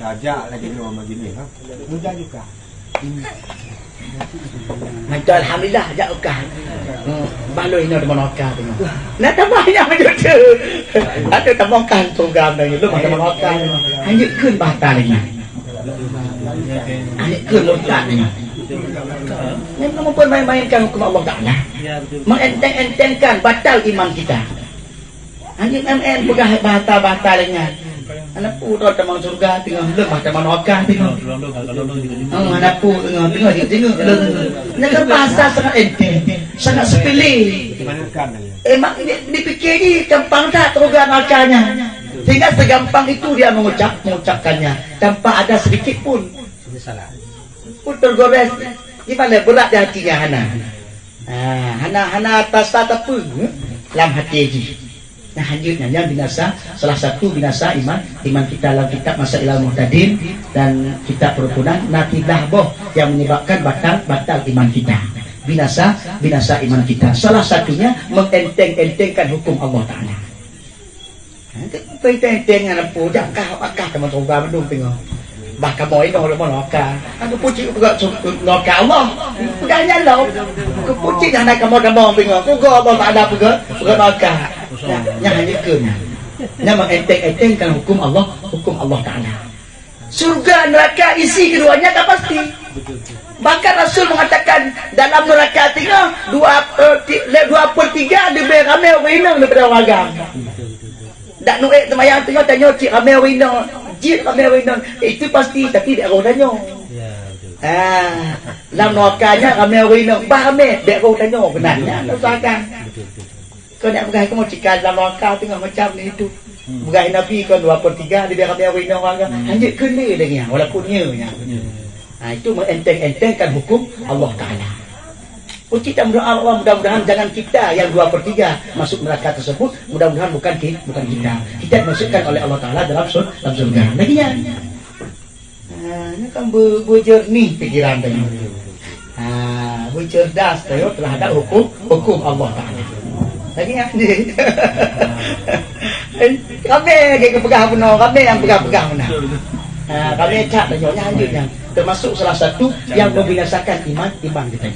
Ajak lagi ni orang begini kan. Mudah juga. Macam alhamdulillah ajak ukah. Baloi nak menokah tu. Nak tambah yang macam tu. Ada tambahkan program dah lu macam menokah. Hanya keun batal lagi. Hanya keun loncat ni. Yang kamu pun main-mainkan hukum Allah Ta'ala. Mengenteng-entengkan batal iman kita. Hanya MN pegah batal-batal dengan anak pu tu temang surga tengah lemah temang neraka tengah. Anak pu tengah nak bahasa sangat enteng, sangat sepele. Emang ini fikir ni gampang tak surga nerakanya. Sehingga segampang itu dia mengucapkannya tanpa ada sedikit pun salah. Pun tergores. Gimana berat di hatinya Hana. Hana atas tak apa dalam hati ji. Nah lanjutnya yang binasa, salah satu binasa iman kita dalam kitab Masailul Muhtadin dan kitab Perukunan natibah boh yang menyebabkan batal iman kita. Binasa iman kita. Salah satunya mengenteng-entengkan hukum Allah Ta'ala. Enteng-enteng apa jakah teman-teman berdua tengok. Bahkan mau ini orang menolak. Aku puji juga menolak Allah. Bukan nyala. Aku puji dah naik kamu tengok. Aku Allah Ta'ala menolak. Yang hanya kena. Yang mengenteng-entengkan hukum Allah Ta'ala. Surga neraka isi keduanya tak pasti. Bahkan Rasul mengatakan dalam neraka tengah 2/3 lebih ramai orang inang daripada orang agam. Tak nuik temayang tengah tanya cik ramai orang inang. Jid ramai orang inang. Itu pasti tapi dia orang tanya. Dalam nerakanya ramai orang inang. Ramai dia orang tanya. Benarnya usahakan. Kau nak bergaih kau cikal dalam neraka tengah macam ni itu. Bergaih Nabi kau 2/3 dia ramai orang inang orang. Hanya kena dengan walaupun nya. Itu mengenteng-entengkan hukum Allah Ta'ala. Kita berdoa Allah mudah-mudahan jangan kita yang 2/3 masuk neraka tersebut. Mudah-mudahan bukan kita. Kita dimasukkan oleh Allah Ta'ala dalam surga. Laginya ini kan berjernih pikiran tadi. Bercerdas terhadap hukum Allah Ta'ala. Laginya kami yang pegang benar, kami yang pegang benar. Kami cak tanya lanjutnya termasuk salah satu yang membinasakan iman kita.